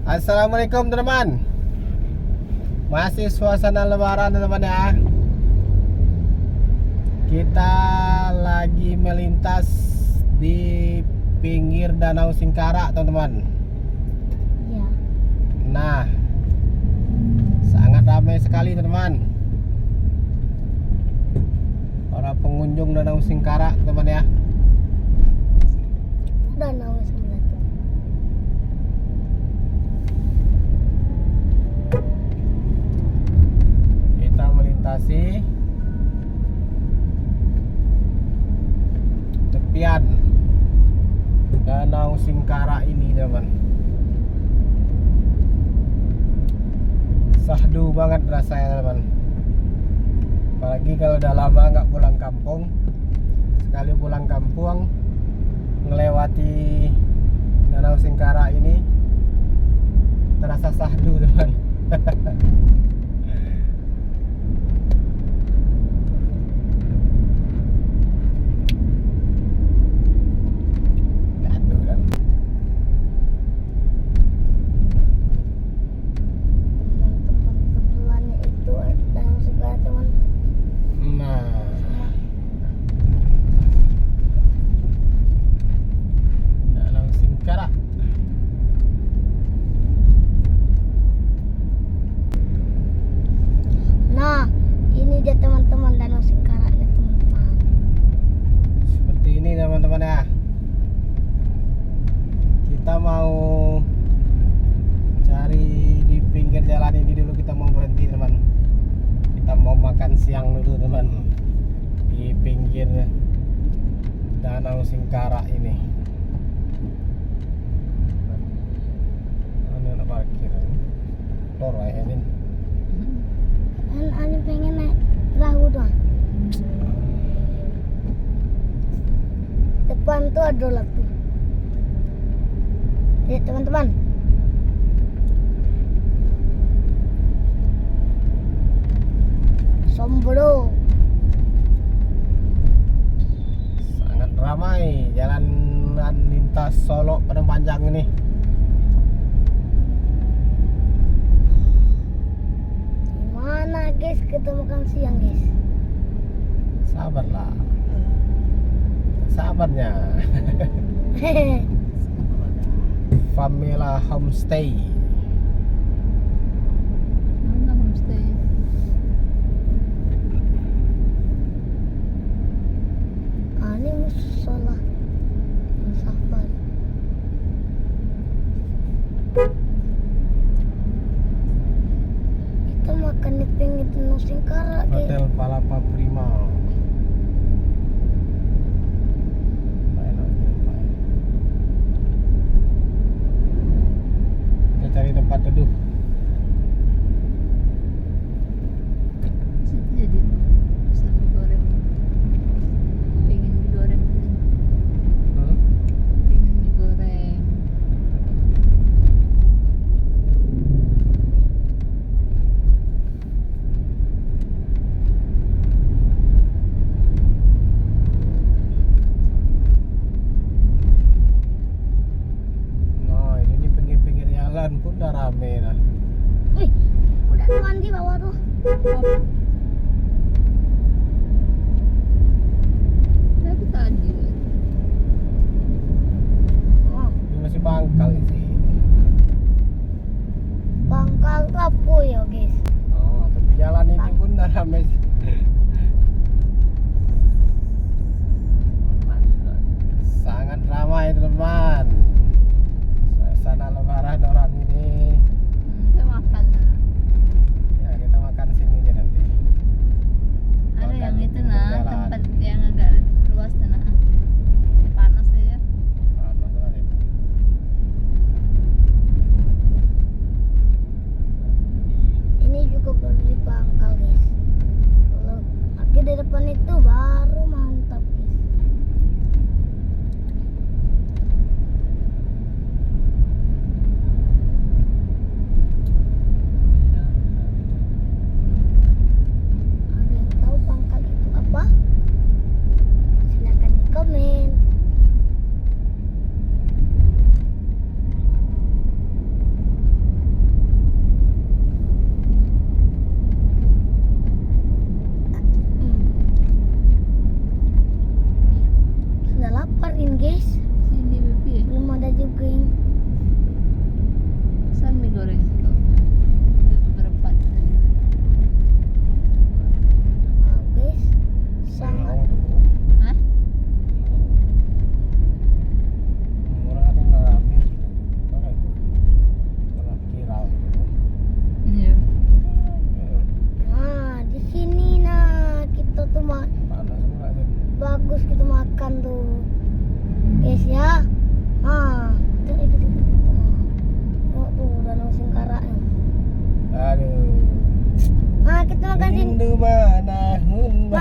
Assalamualaikum teman-teman. Masih suasana lebaran teman-teman ya. Kita lagi melintas di pinggir Danau Singkarak teman-teman. Ya. Nah, sangat ramai sekali teman-teman para pengunjung Danau Singkarak teman ya. Danau sebelah tuh. Kita melintasi tepian Danau Singkarak ini teman. Sahdu banget rasanya teman. Apalagi kalau udah lama nggak pulang kampung. Sekali pulang kampung melewati Danau Singkarak ini terasa sahdu teman. Aduh, kan. Teman-teman sebelahnya itu Danau Singkarak teman. Nah, Danau Singkarak. Nah, ini dia teman-teman Danau Singkarak ya teman-teman. Seperti ini teman-teman ya. Kita mau cari di pinggir jalan ini dulu, kita mau berhenti teman. Kita mau makan siang dulu teman di pinggir Danau Singkarak ini. Mana nak parkir? Motor ya ini. Kan Ani pengen naik perahu doang. Depan tuh ada lagi. Lihat teman-teman. Sombro. Sangat ramai jalan lintas Solo Padang Panjang ini. Gimana guys, kita makan siang guys. Sabarlah. Sabarnya. Famila Homestay. Mana homestay? Ani musola. Safari. Kita makan di pinggir Danau Singkarak guys. Hotel Palapa Prima. Kita cari tempat teduh. Situ jadi pesan mie goreng. Pengen mie goreng. Hmm? Pengen mie goreng. Nah, ini di pinggir-pinggir jalan pun udah rame nah. Wih, udah teman di bawah tuh. Tapi tadi Oh, Ini masih Bangkal sih. Bangkal tuh apa ya guys? Oh, tapi jalan ini pun udah rame. Sangat ramai teman. Suasana lebaran orang ini. kita makan. Ya, kita makan sini aja nanti. Ada Makan yang di itu pinggir nah, jalan. tempat yang agak luas tuh nah. Panas aja. Ah, masalah itu.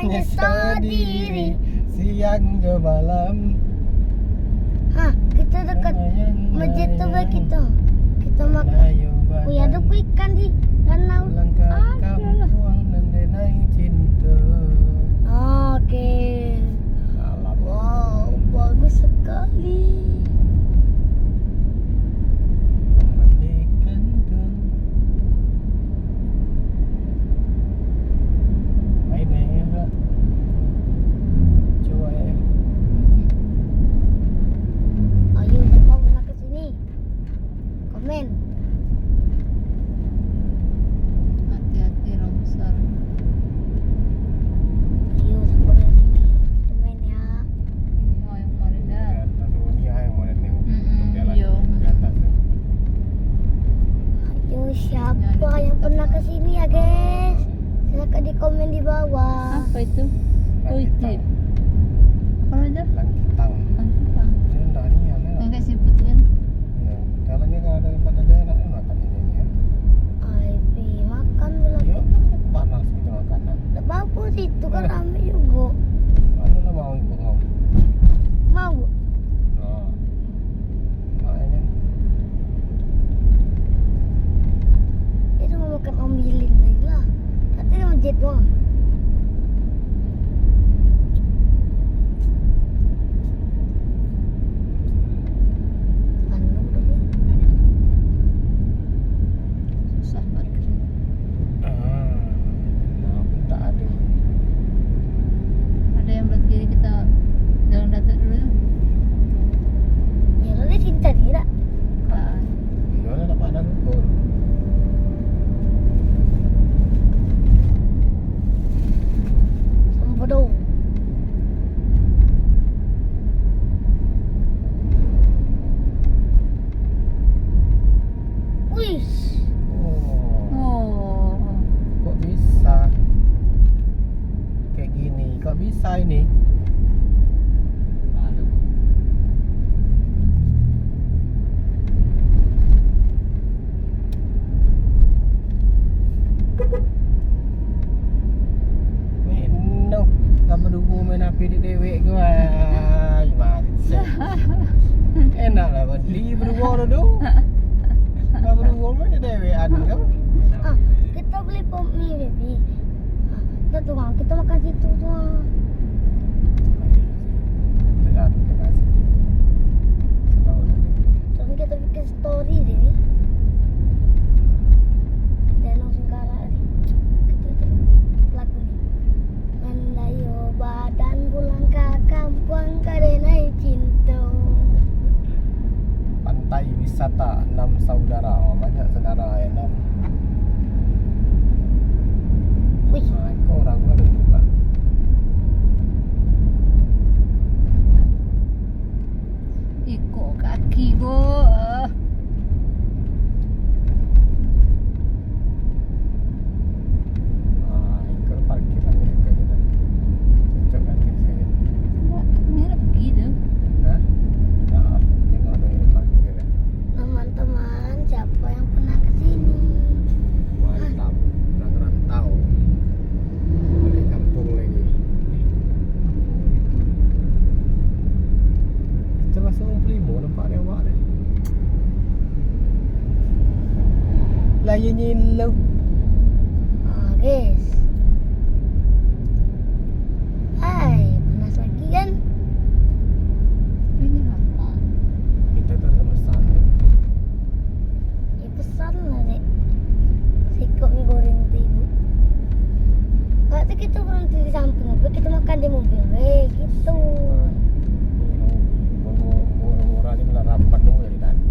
menyesal diri. siang ke malam. Hah, kita dekat masjid tuh baik kita. Kita makan. Ayo Oh ya, ada ikan di danau. Langkah kampung mendenai cinta. Oke. Alam. Wow, bagus sekali. Memandikan dun. Main ya Mbak. Coba ya. Ayo, siapa pernah ke sini? Komen. Hati-hati longsor. Ayo, siapa ke sini? Komen ya. Ini oh yang kemarin dah. Di atas ini yang mau yang jalan Iya. di atas. Ayo, siapa yang pernah ke sini ya, guys? Silakan di komen di bawah. Apa itu? Oh itu. Apa namanya? Langkitang. Langkitang. Ini enggak nih ya. Yang kayak siput kan? Ya, jalannya kalau ada tempat ada enak makan ini ya. Aipi, makan belum? Iya, panas gitu makannya. Gak apa-apa sih, itu kan rame juga. Mana lo mau ibu mau? Mau? Oh. Makanya Itu mau makan ombilin lagi lah. Tapi mau jet doang. Penuh tapi. Susah parkir. nah, pun tak ada. Ada yang belah kiri kita jalan datuk dulu. Ya lo dia cinta tidak? Kan. Iya, tak panas ukur. Sembodo. Wih. Oh, Oh. kok bisa? Kayak gini, kok bisa ini? Meno, gak berdua main api di dewek gue. Mati. Enak lah beli berdua dulu. Gak berdua main di dewekan kau. Ah, kita beli pom mie, baby. Ah, kita tuang, kita makan situ tuang. Terus kita bikin story deh, Bi. Danau Singkara nih. Kita tuh lagu nih. Mendayo badan pulang ke kampung karena cinta. Pantai wisata 6 saudara. Oh, banyak saudara ya 6. Wih, Nah, kau orang ada juga. Iko kaki go. Ikut parkiran ya kayaknya. Cocok kan kayaknya. Merah begitu. Hah? Nah, tengok ada yang parkir ya. teman-teman, siapa yang pernah ke sini? Mantap. Orang rantau. Balik kampung lagi. Kita masuk 25 nampak dia awak dia. Layannya low. Ah, guys. Hai, panas lagi kan? Ini apa? Kita tu ada masalah. Ya pesan lah, Dek. Sikok mie goreng tu ibu. Kalau tu kita berhenti di samping, apa kita makan di mobil, weh, gitu. Murah ni lah rapat dulu dari tadi.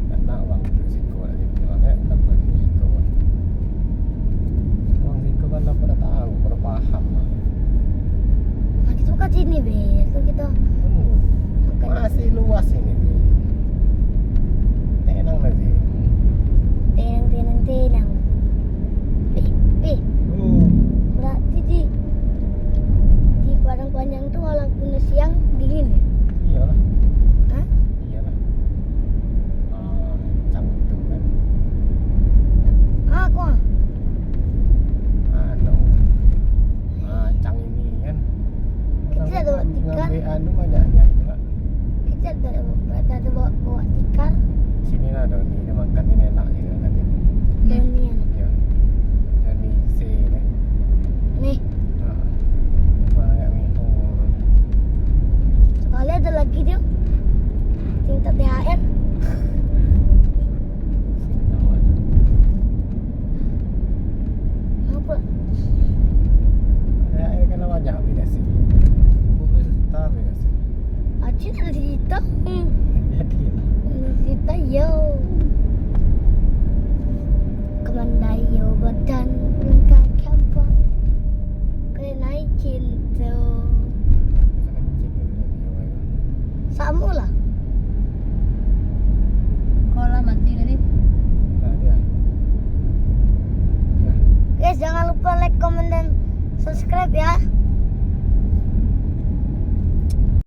Tak nak bang risiko lagi. Kalau tak dapat risiko. Bang kamu lah.